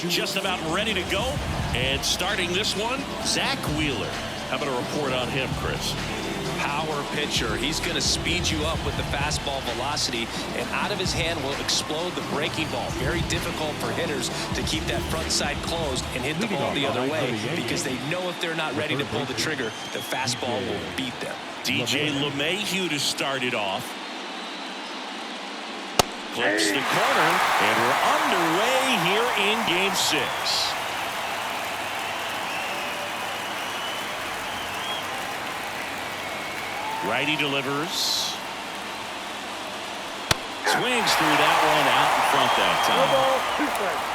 just about ready to go. And starting this one, Zach Wheeler. How about a report on him, Chris? Power pitcher. He's going to speed you up with the fastball velocity, and out of his hand will explode the breaking ball. Very difficult for hitters to keep that front side closed and hit the ball the other way, because they know if they're not ready to pull the trigger, the fastball will beat them. DJ LeMahieu to start it off. Clips the corner, and we're underway here in Game 6. Righty delivers. Swings through that one out in front that time. 1 ball, 2 strikes.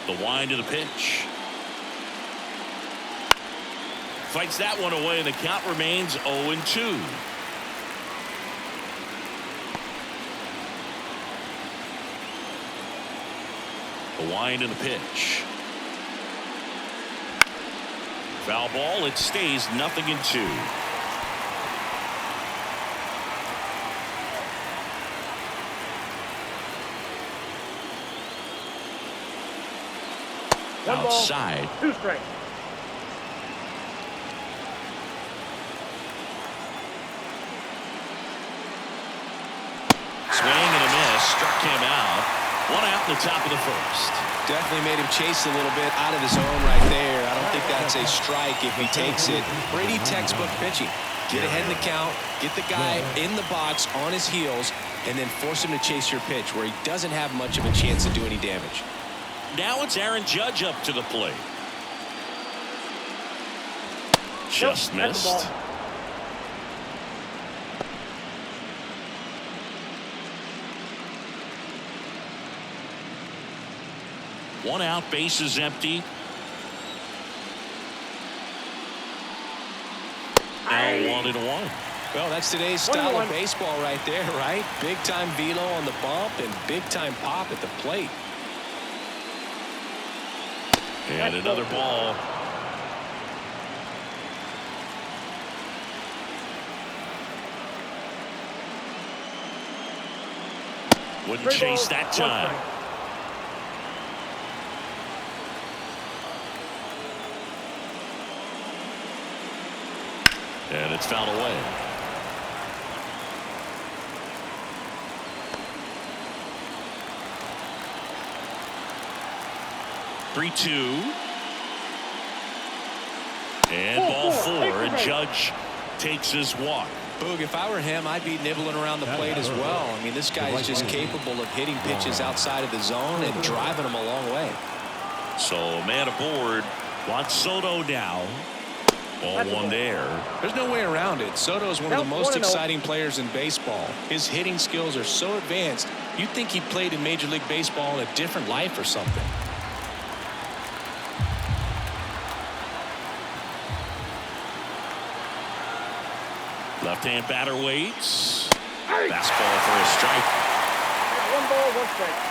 The wind of the pitch. Fights that one away, and the count remains 0-2. The wind and the pitch. Foul ball. It stays 0-2. Outside. 2 strikes. Swing and a miss. Struck him out. 1 out in the top of the first. Definitely made him chase a little bit out of his zone right there. I don't think that's a strike if he takes it. Brady textbook pitching. Get ahead in the count, get the guy in the box on his heels, and then force him to chase your pitch where he doesn't have much of a chance to do any damage. Now it's Aaron Judge up to the plate. Just missed. 1 out, bases empty. Now 1-1. Well, that's today's style of baseball right there, right? Big time velo on the bump and big time pop at the plate. And another ball. Wouldn't chase that time. And it's fouled away. Three-two. And ball 4, and Judge takes his walk. Boog, if I were him, I'd be nibbling around the plate as well. I mean, this guy is just capable of hitting pitches outside of the zone and driving them a long way. So a man aboard. Juan Soto now. Ball 1 there. There's no way around it. Soto is one of the most exciting players in baseball. His hitting skills are so advanced, you'd think he played in Major League Baseball in a different life or something. Left-hand batter waits. Fastball for a strike. 1 ball, 1 strike.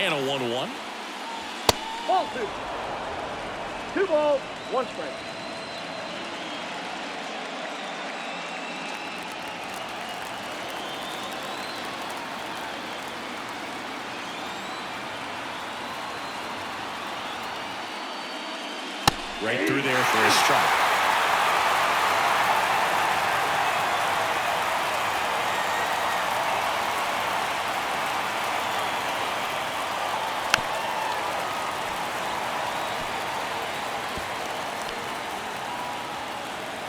And a 1-1. Ball 2. 2 balls, 1 strike. Right through there for a strike.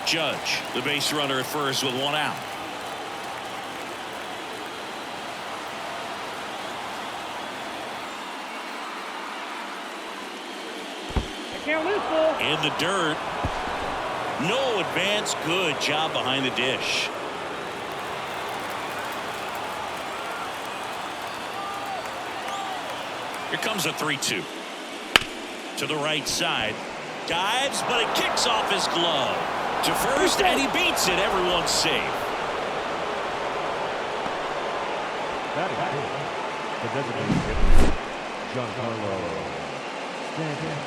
Judge, the base runner at first with 1 out. In the dirt. No advance. Good job behind the dish. Here comes a 3-2. To the right side. Dives, but it kicks off his glove. To first, and he beats it. Everyone's safe. That is the designated hitter, Giancarlo Stanton.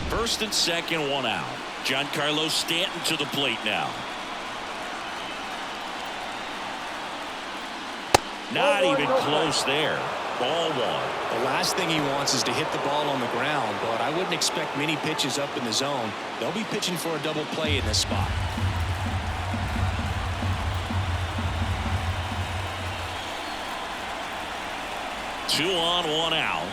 First and second, one out. Giancarlo Stanton to the plate now. Not even close there. Ball one. The last thing he wants is to hit the ball on the ground, but I wouldn't expect many pitches up in the zone. They'll be pitching for a double play in this spot. Two on, one out.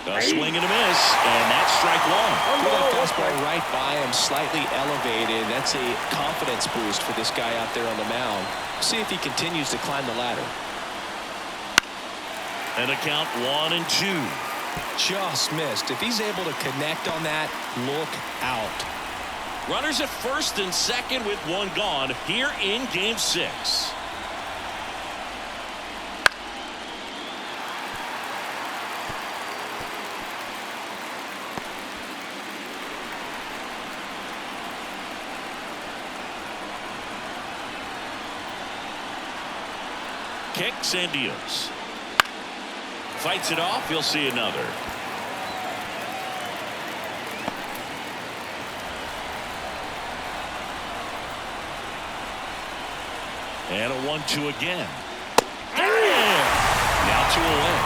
A swing and a miss, and that's strike one. Threw that fastball right by him, slightly elevated. That's a confidence boost for this guy out there on the mound. See if he continues to climb the ladder. And a count 1-2. Just missed. If he's able to connect on that, look out. Runners at first and second with one gone here in Game 6. Kicks and deals. Fights it off. You'll see another. And a 1-2 again. Now 2 away.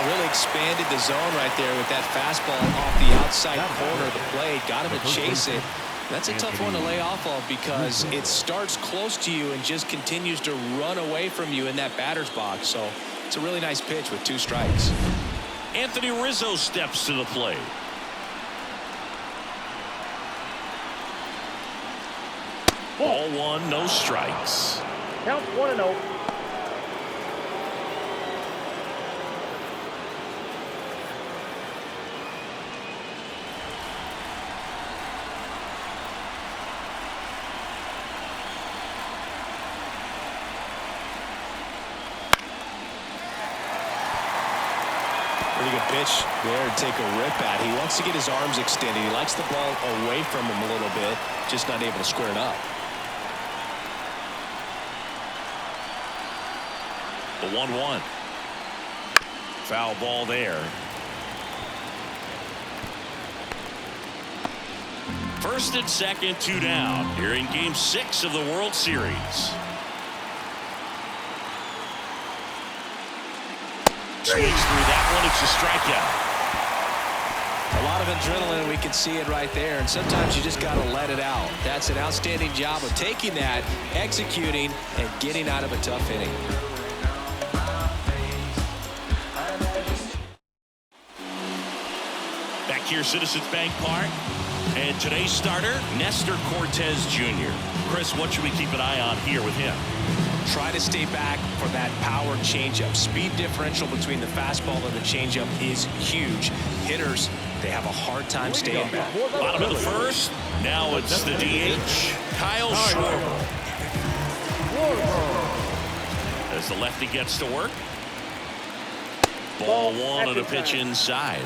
Really expanded the zone right there with that fastball off the outside corner of the plate. Got him to chase it. That's a tough one to lay off of because it starts close to you and just continues to run away from you in that batter's box. So it's a really nice pitch with 2 strikes. Anthony Rizzo steps to the plate. Ball one, no strikes. Counts 1-0. Pretty good pitch there to take a rip at. He wants to get his arms extended. He likes the ball away from him a little bit, just not able to square it up. The 1-1. Foul ball there. First and second, 2 down here in Game 6 of the World Series. Swings through that one. It's a strikeout. A lot of adrenaline. We can see it right there. And sometimes you just got to let it out. That's an outstanding job of taking that, executing, and getting out of a tough inning. Back here, Citizens Bank Park. And today's starter, Nestor Cortez Jr. Chris, what should we keep an eye on here with him? Try to stay back for that power changeup. Speed differential between the fastball and the changeup is huge. Hitters, they have a hard time staying back. Bottom of the first. Now it's the DH, Kyle Schwarber. As the lefty gets to work. Ball one on a pitch inside.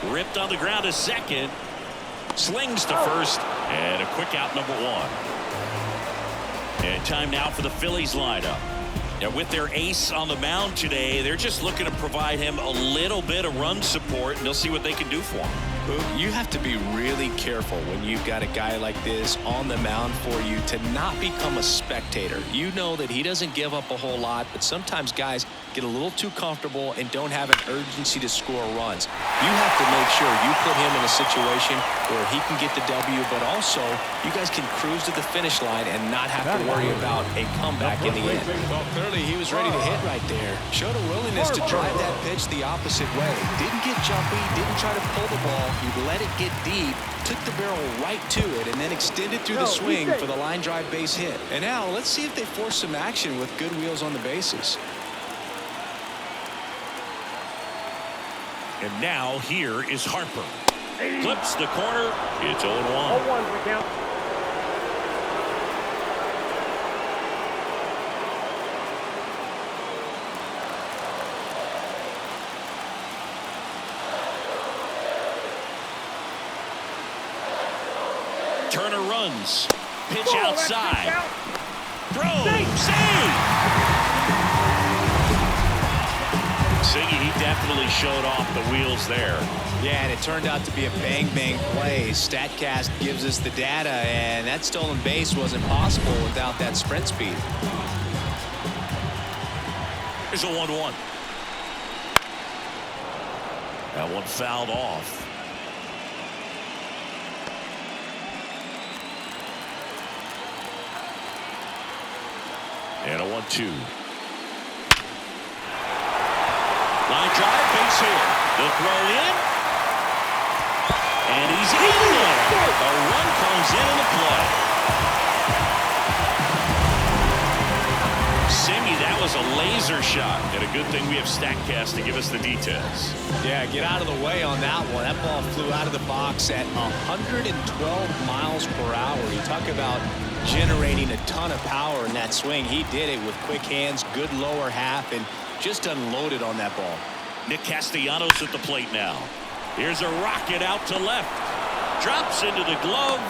Ripped on the ground to second. Slings to first. And a quick out, number 1. And time now for the Phillies lineup. And with their ace on the mound today, they're just looking to provide him a little bit of run support, and they'll see what they can do for him. You have to be really careful when you've got a guy like this on the mound for you to not become a spectator. You know that he doesn't give up a whole lot, but sometimes guys get a little too comfortable and don't have an urgency to score runs. You have to make sure you put him in a situation where he can get the W, but also you guys can cruise to the finish line and not have to worry about a comeback in the end. Well, clearly he was ready to hit right there. Showed a willingness to drive that pitch the opposite way. Didn't get jumpy, didn't try to pull the ball. He let it get deep, took the barrel right to it, and then extended through the swing for the line drive base hit. And now let's see if they force some action with good wheels on the bases. And now here is Harper. Clips the corner. It's 0-1. 0-1 for count. Turner runs. Pitch outside. Throw. Save. Siggy, he definitely showed off the wheels there. Yeah, and it turned out to be a bang-bang play. StatCast gives us the data, and that stolen base wasn't possible without that sprint speed. Here's a 1-1. That one fouled off. And a 1-2. Line drive, base hit. The throw in. And he's in there. A run comes in the play. Simi, that was a laser shot. And a good thing we have StatCast to give us the details. Yeah, get out of the way on that one. That ball flew out of the box at 112 miles per hour. You talk about generating a ton of power in that swing. He did it with quick hands, good lower half, and just unloaded on that ball. Nick Castellanos at the plate now. Here's a rocket out to left. Drops into the glove.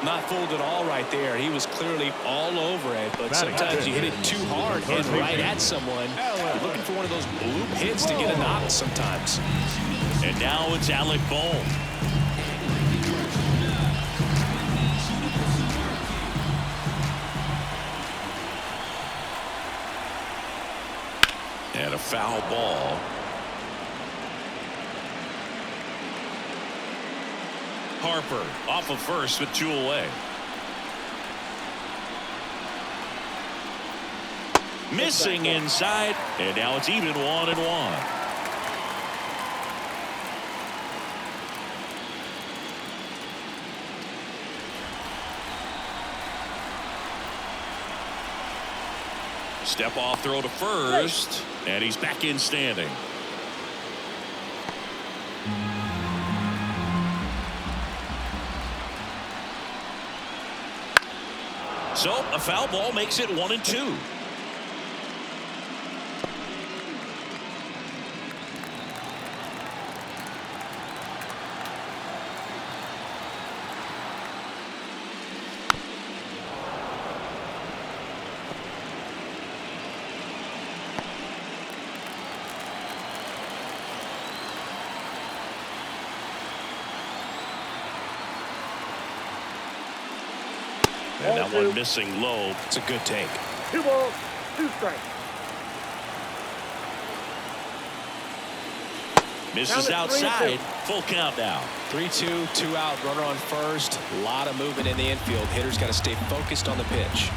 Not fooled at all right there. He was clearly all over it, but sometimes you hit it too hard and right at someone. You're looking for one of those bloop hits to get a knock sometimes. And now it's Alec Bohm. And a foul ball. Harper off of first with 2 away. Missing inside, and now it's even 1-1. Step off throw to first, and he's back in standing. So a foul ball makes it 1-2. And that one missing low. It's a good take. 2 balls, 2 strikes. Misses outside. Full count now. 3-2, 2 out, runner on first. A lot of movement in the infield. Hitter's got to stay focused on the pitch.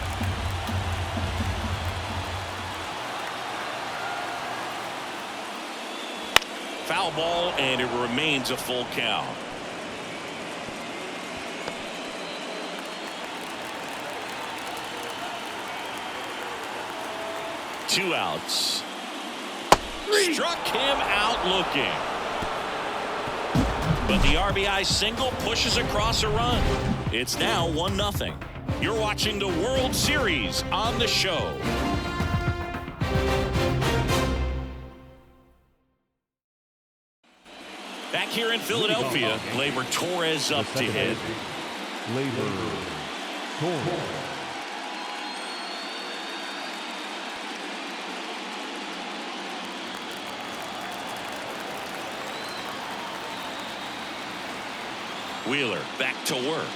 Foul ball, and it remains a full count. Two outs. Struck him out looking. But the RBI single pushes across a run. It's now 1-0. You're watching the World Series on the show. Back here in Philadelphia, Gleyber Torres up to hit. Gleyber Torres. Wheeler back to work.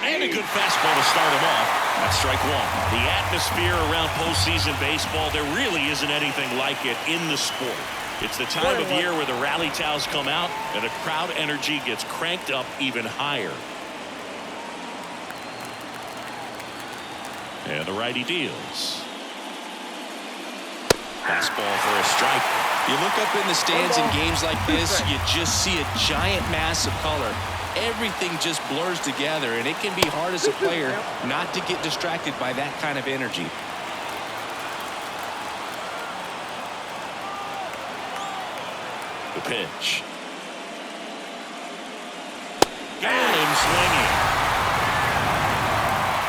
And a good fastball to start him off. That's strike one. The atmosphere around postseason baseball, there really isn't anything like it in the sport. It's the time of year where the rally towels come out and the crowd energy gets cranked up even higher. And the righty deals. Fastball for a strike. You look up in the stands in games like this, you just see a giant mass of color. Everything just blurs together, and it can be hard as a player not to get distracted by that kind of energy. The pitch. Got him swinging.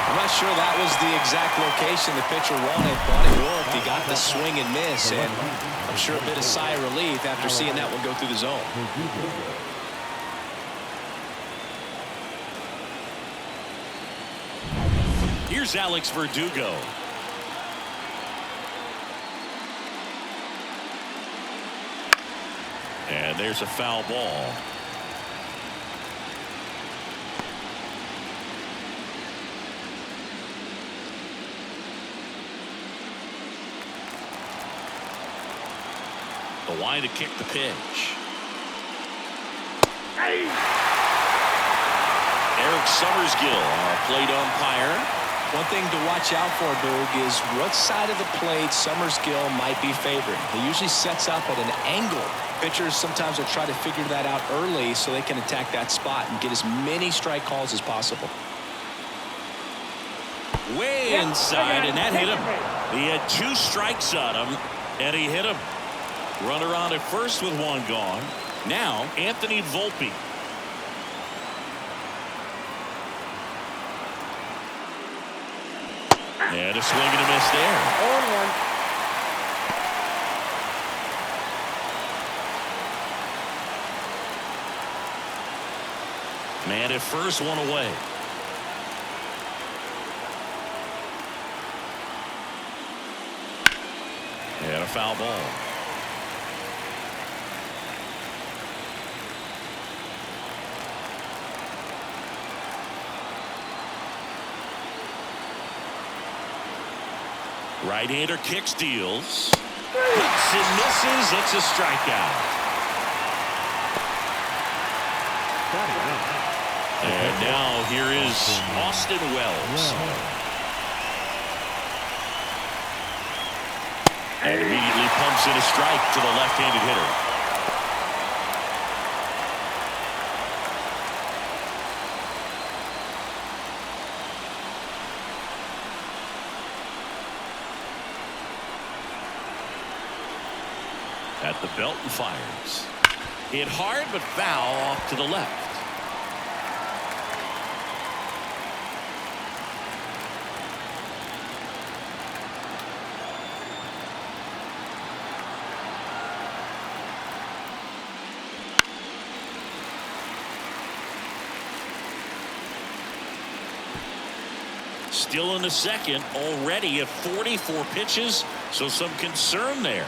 I'm not sure that was the exact location the pitcher wanted, but it worked. He got the swing and miss, and I'm sure a bit of sigh of relief after seeing that one go through the zone. Here's Alex Verdugo. And there's a foul ball. The line to kick the pitch. Hey. Eric Summersgill, our plate umpire. One thing to watch out for, Boog, is what side of the plate Summersgill might be favoring. He usually sets up at an angle. Pitchers sometimes will try to figure that out early so they can attack that spot and get as many strike calls as possible. Way inside, and that hit him. He had 2 strikes on him, and he hit him. Runner on at first with 1 gone. Now, Anthony Volpe. And a swing and a miss there. 0-1. Man at first, 1 away. And a foul ball. Right-hander kicks, deals. Hits and misses. It's a strikeout. And now here is Austin Wells. And immediately pumps in a strike to the left-handed hitter. At the belt and fires. Hit hard but foul off to the left. Still in the second, already at 44 pitches, so some concern there.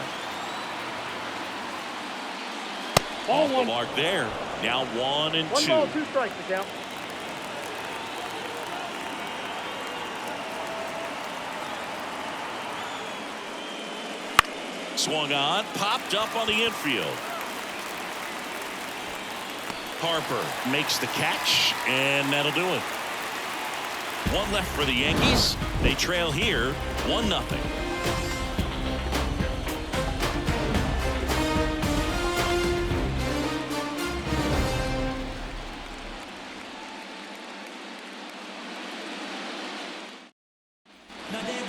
Off the mark there. Now 1 and 2. 1 ball, 2 strikes to count. Swung on, popped up on the infield. Harper makes the catch, and that'll do it. 1 left for the Yankees. They trail here 1-0.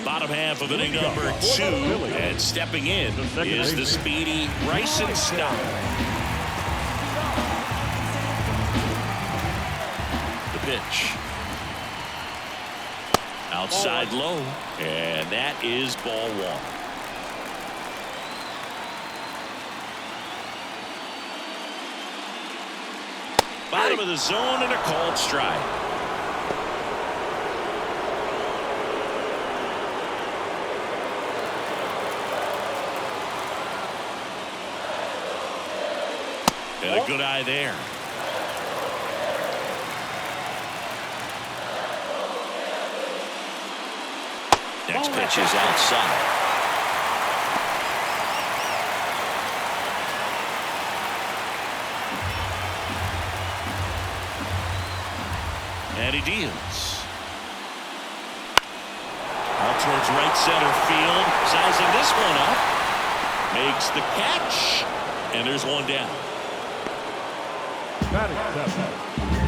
Bottom half of inning number 2, and stepping in is the speedy Bryson Stott. The pitch. Outside low, and that is ball 1. Bottom of the zone and a called strike. And a good eye there. Next pitch is outside. And he deals. Out towards right center field. Sizing this one up. Makes the catch. And there's one down.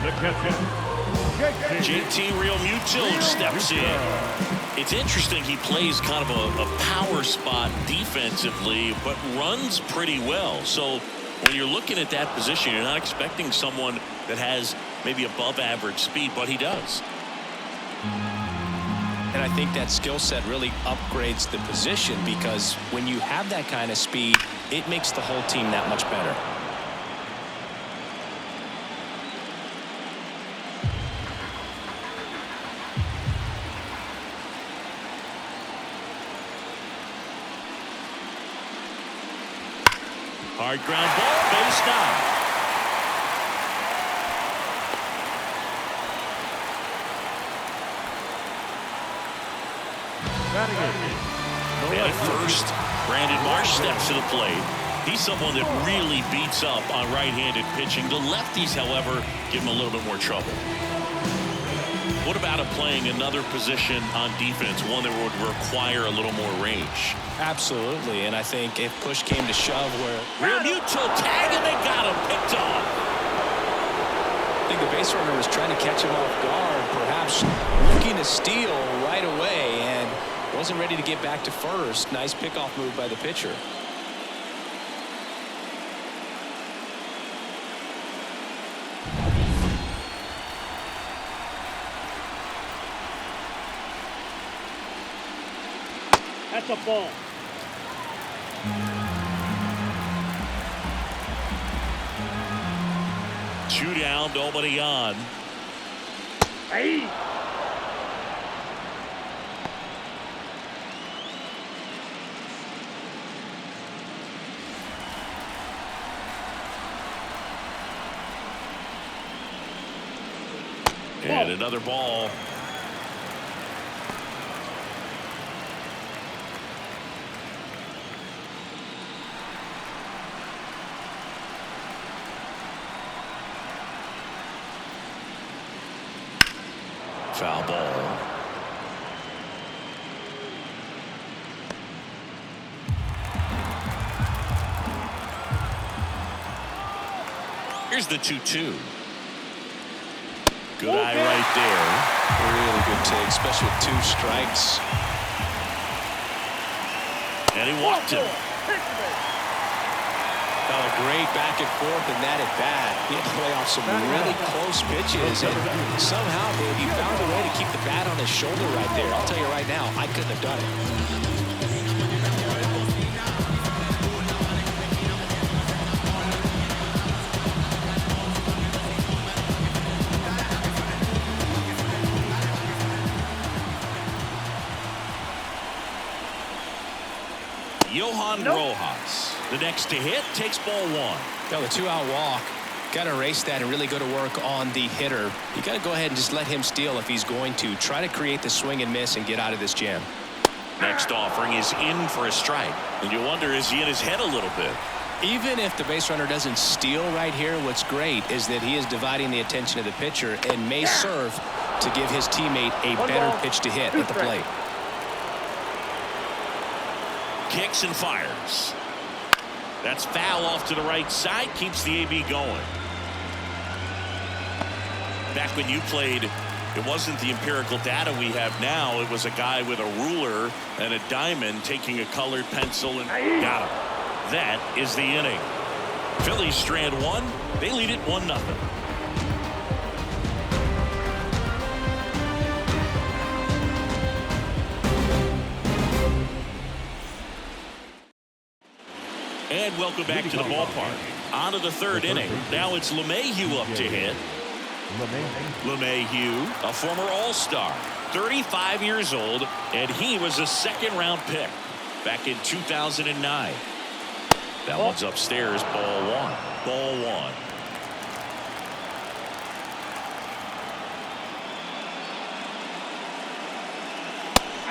The catcher, JT Realmuto steps in. It's interesting, he plays kind of a power spot defensively, but runs pretty well. So when you're looking at that position, you're not expecting someone that has maybe above average speed, but he does. And I think that skill set really upgrades the position, because when you have that kind of speed, it makes the whole team that much better. Hard ground ball, base down. And at first, Brandon Marsh steps to the plate. He's someone that really beats up on right-handed pitching. The lefties, however, give him a little bit more trouble. What about him playing another position on defense, one that would require a little more range? Absolutely, and I think if push came to shove, where Realmuto tag, and they got him picked off. I think the base runner was trying to catch him off guard, perhaps looking to steal right away, and wasn't ready to get back to first. Nice pickoff move by the pitcher. That's a ball. Two down, nobody on. Hey. And another ball. Foul ball. Here's the 2-2. Good eye right there. Really good take, especially with 2 strikes. And he walked him. Oh, a great back and forth in that at bat. He had to play off some really close pitches, and somehow, Dave, he found a way to keep the bat on his shoulder right there. I'll tell you right now, I couldn't have done it. Johan Rojas, the next to hit, takes ball 1. Now the 2-out walk. Got to erase that and really go to work on the hitter. You got to go ahead and just let him steal if he's going to. Try to create the swing and miss and get out of this jam. Next offering is in for a strike. And you wonder, is he in his head a little bit? Even if the base runner doesn't steal right here, what's great is that he is dividing the attention of the pitcher and may serve to give his teammate a better pitch to hit at the plate. Kicks and fires. That's foul off to the right side. Keeps the AB going. Back when you played, it wasn't the empirical data we have now. It was a guy with a ruler and a diamond taking a colored pencil and got him. That is the inning. Phillies strand 1. They lead it 1-0. And welcome back to the ballpark. On to the 3rd inning. Now it's LeMahieu up to hit. LeMahieu, a former All-Star, 35 years old, and he was a 2nd-round pick back in 2009. That one's upstairs, ball 1. Ball 1.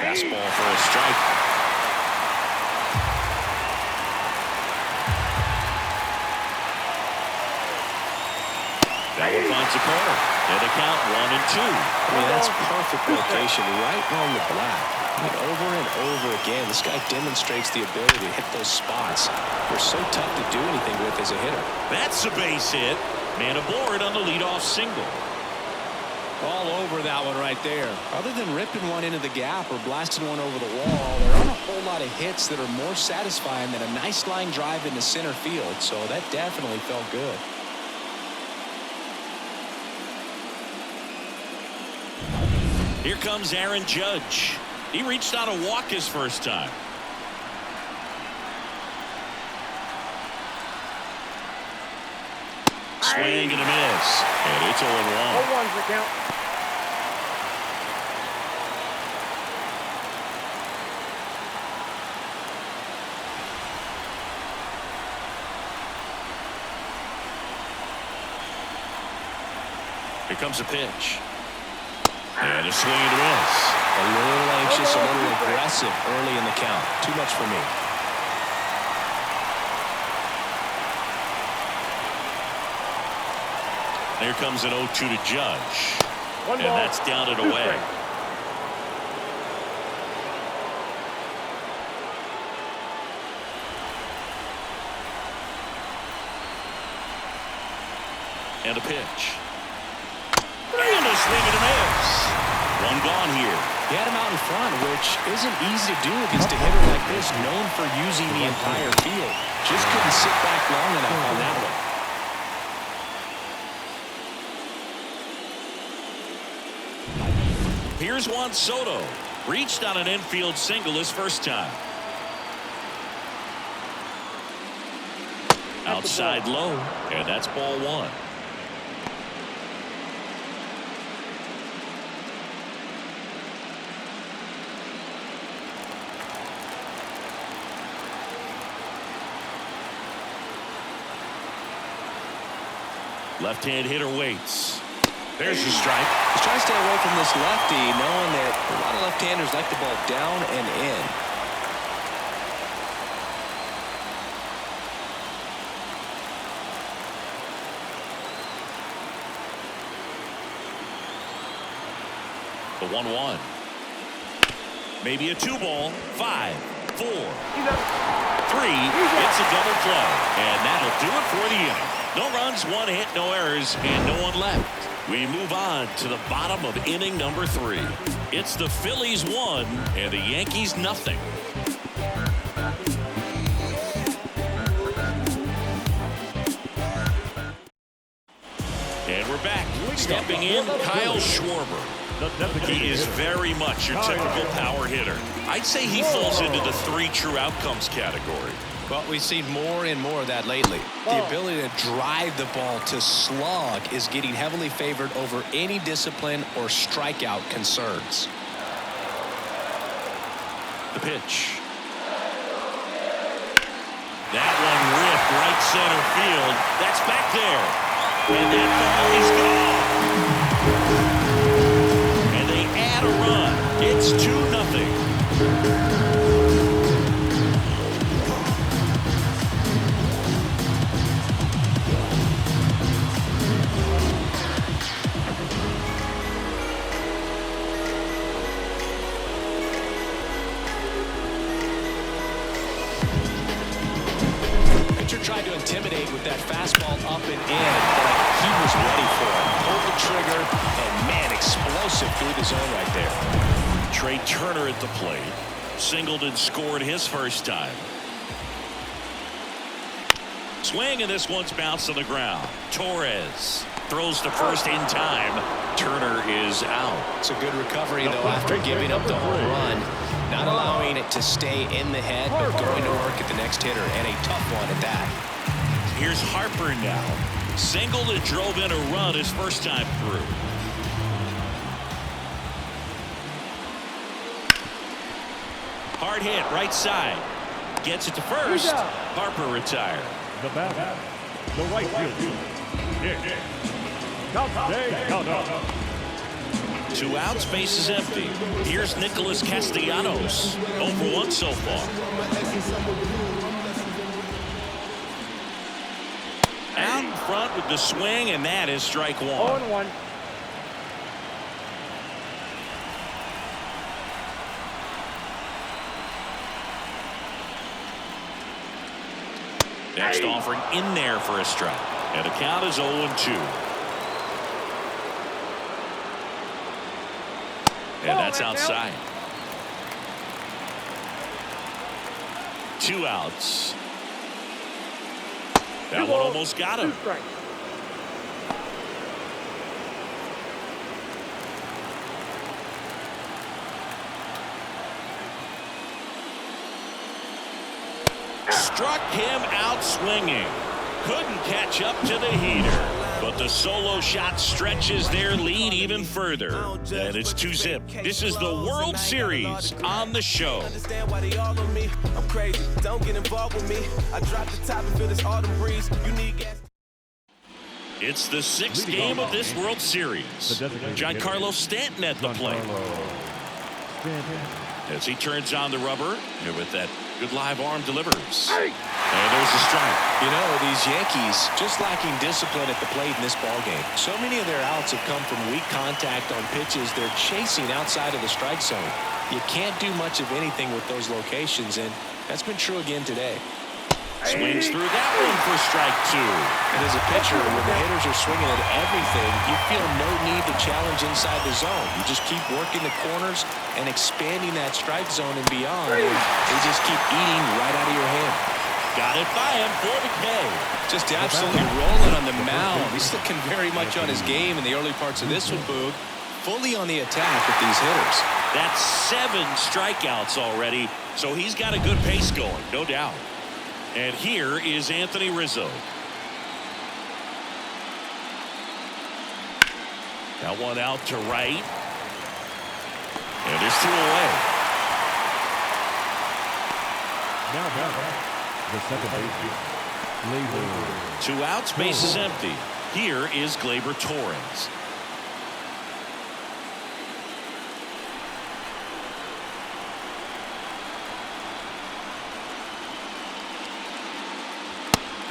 Fastball for a strike. That one finds a corner. And the count 1-2. I mean, that's perfect location right on the black. I mean, over and over again, this guy demonstrates the ability to hit those spots. They're so tough to do anything with as a hitter. That's a base hit. Man aboard on the leadoff single. All over that one right there. Other than ripping one into the gap or blasting one over the wall, there aren't a whole lot of hits that are more satisfying than a nice line drive into center field. So that definitely felt good. Here comes Aaron Judge. He reached out a walk his first time. Swing and a miss. And it's 0-1. 0-1's the count. Here comes a pitch. And a swing and a miss. A little anxious, a little aggressive early in the count. Too much for me. Here comes an 0-2 to Judge. One And ball, that's down and 2 away. strikes. And a pitch. And a swing and a miss. One gone here. He had him out in front, which isn't easy to do against a hitter like this, known for using the entire field. Just couldn't sit back long enough on that one. Here's Juan Soto. Reached on an infield single his first time. Outside low. And that's ball 1. Left-hand hitter waits. There's your strike. He's trying to stay away from this lefty, knowing that a lot of left-handers like the ball down and in. The 1-1. Maybe a 2-ball. 5, 4, 3. It's a double play. And that'll do it for the inning. No runs, 1 hit, no errors, and no one left. We move on to the bottom of inning number 3. It's the Phillies 1 and the Yankees nothing. And we're back. Stepping in, Kyle Schwarber. He is very much your typical power hitter. I'd say he falls into the 3 true outcomes category. Well, we've seen more and more of that lately. The ability to drive the ball to slog is getting heavily favored over any discipline or strikeout concerns. The pitch. That one ripped right center field. That's back there. And that ball is gone. And they add a run. It's 2-0. Tried to intimidate with that fastball up and in, but he was ready for it. Pulled the trigger, and man, explosive through the zone right there. Trey Turner at the plate. Singled and scored his first time. Swing, and this one's bounced on the ground. Torres throws to first in time. Turner is out. It's a good recovery, though, after giving up the home run. Not allowing it to stay in the head, but going to work at the next hitter, and a tough one at that. Here's Harper now. Singled and drove in a run his first time through. Hard hit, right side. Gets it to first. Harper retired. The batter, the right fielder, Nick. Count up. 2 outs, base is empty. Here's Nicholas Castellanos. 0 for 1 so far. Out in front with the swing, and that is strike 1. 0-1. Next offering in there for a strike. And the count is 0-2. And that's outside. 2 outs. That one almost got him. 2 strikes. Struck him out swinging. Couldn't catch up to the heater. But the solo shot stretches their lead even further. And it's 2-zip. This is the World Series on the show. It's the 6th game of this World Series. Giancarlo Stanton at the plate. As he turns on the rubber, and with that good live arm delivers. And there's a strike. You know, these Yankees just lacking discipline at the plate in this ballgame. So many of their outs have come from weak contact on pitches they're chasing outside of the strike zone. You can't do much of anything with those locations, and that's been true again today. Swings through that one for strike 2. And as a pitcher, when the hitters are swinging at everything, you feel no need to challenge inside the zone. You just keep working the corners and expanding that strike zone and beyond, and they just keep eating right out of your hand. Got it by him for the K. Just absolutely rolling on the mound. He's looking very much on his game in the early parts of this one, Boog. Fully on the attack with these hitters. That's 7 strikeouts already, so he's got a good pace going, no doubt. And here is Anthony Rizzo. That one out to right. And there's 2 away. Now the second baseman, Gleyber. 2 outs, base is empty. Here is Gleyber Torres.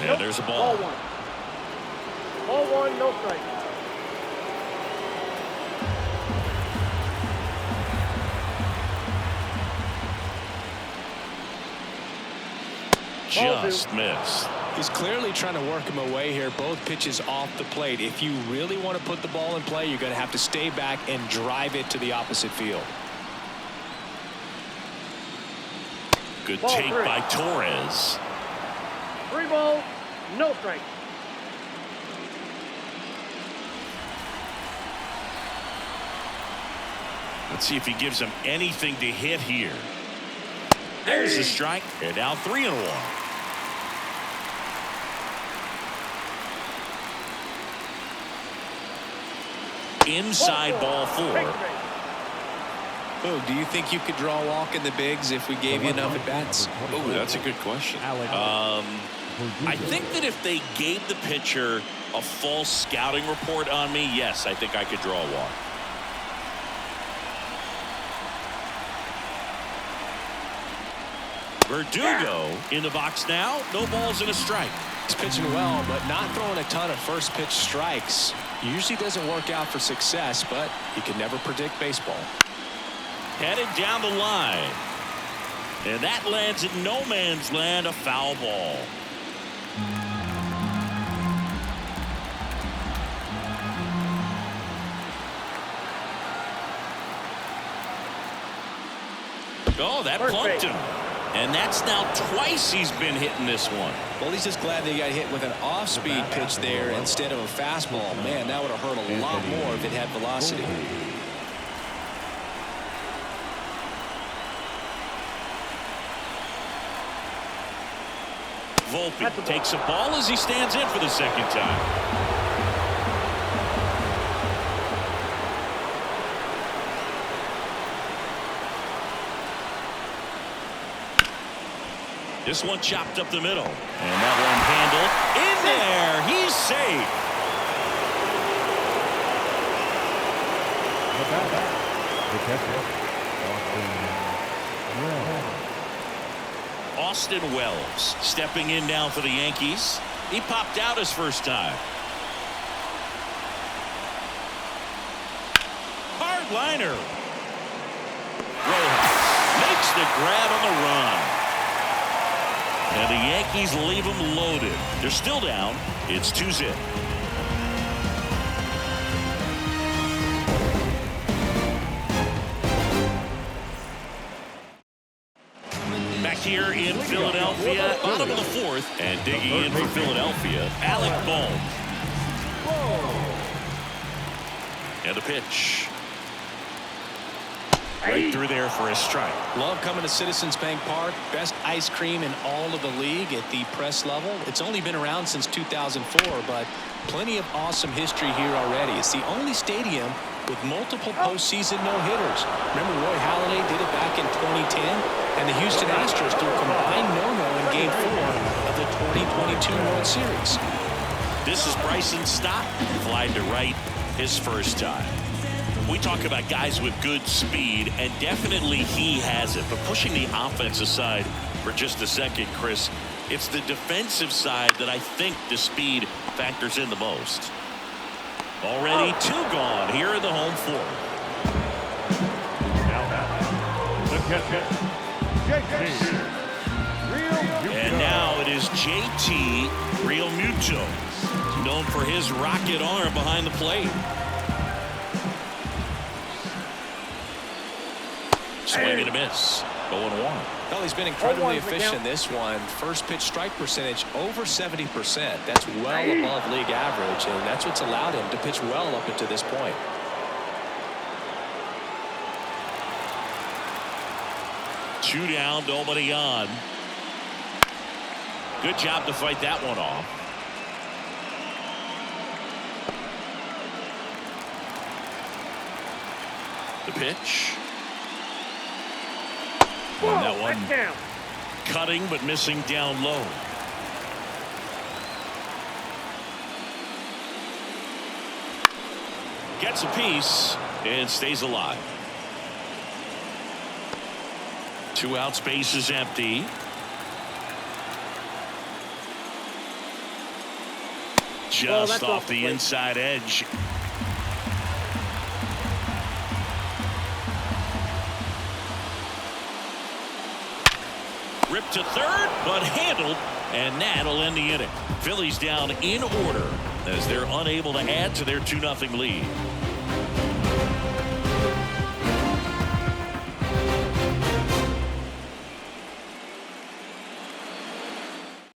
And there's a ball. 0-1. 0-1, no strike. Just missed. He's clearly trying to work him away here. Both pitches off the plate. If you really want to put the ball in play, you're going to have to stay back and drive it to the opposite field. Good Ball take 3. by Torres. 3 balls, no strike. Let's see if he gives him anything to hit here. There's a strike. And now 3-1. Inside ball 4. Oh, do you think you could draw a walk in the bigs if we gave you enough at bats? Oh, that's a good question. I think that if they gave the pitcher a false scouting report on me, yes, I think I could draw a walk. Verdugo in the box now. No balls and a strike. He's pitching well, but not throwing a ton of first pitch strikes. Usually doesn't work out for success, but you can never predict baseball. Headed down the line. And that lands in no man's land, a foul ball. Oh, that plunked him. And that's now twice he's been hitting this one. Well, he's just glad they got hit with an off-speed pitch there instead of a fastball. Man, that would have hurt a lot more if it had velocity. Volpe takes a ball as he stands in for the second time. This one chopped up the middle. And that one handled in there. He's safe. The catcher, Austin Wells stepping in now for the Yankees. He popped out his first time. Hard liner. Rojas makes the grab on the run. And the Yankees leave them loaded. They're still down. It's 2-0. Back here in Philadelphia, bottom of the fourth, and digging in for Philadelphia, Alec Bohm. And the pitch. Right through there for a strike. Love coming to Citizens Bank Park. Best ice cream in all of the league at the press level. It's only been around since 2004, but plenty of awesome history here already. It's the only stadium with multiple postseason no-hitters. Remember Roy Halladay did it back in 2010? And the Houston Astros threw a combined no-no in Game 4 of the 2022 World Series. This is Bryson Stott, flying to right his first time. We talk about guys with good speed, and definitely he has it. But pushing the offense aside for just a second, Chris, it's the defensive side that I think the speed factors in the most. Already 2 gone here in the home fourth. the catcher, JT. And now it is JT Realmuto, known for his rocket arm behind the plate. Swing and a miss. 0-1. Well, he's been incredibly efficient in this one. First pitch strike percentage over 70%. That's well above league average, and that's what's allowed him to pitch well up until this point. Two down, nobody on. Good job to fight that one off. The pitch. And that one cutting but missing down low. Gets a piece and stays alive. 2 outs, base is empty. Just off the inside edge. Ripped to third, but handled, and that'll end the inning. Phillies down in order as they're unable to add to their 2-0 lead.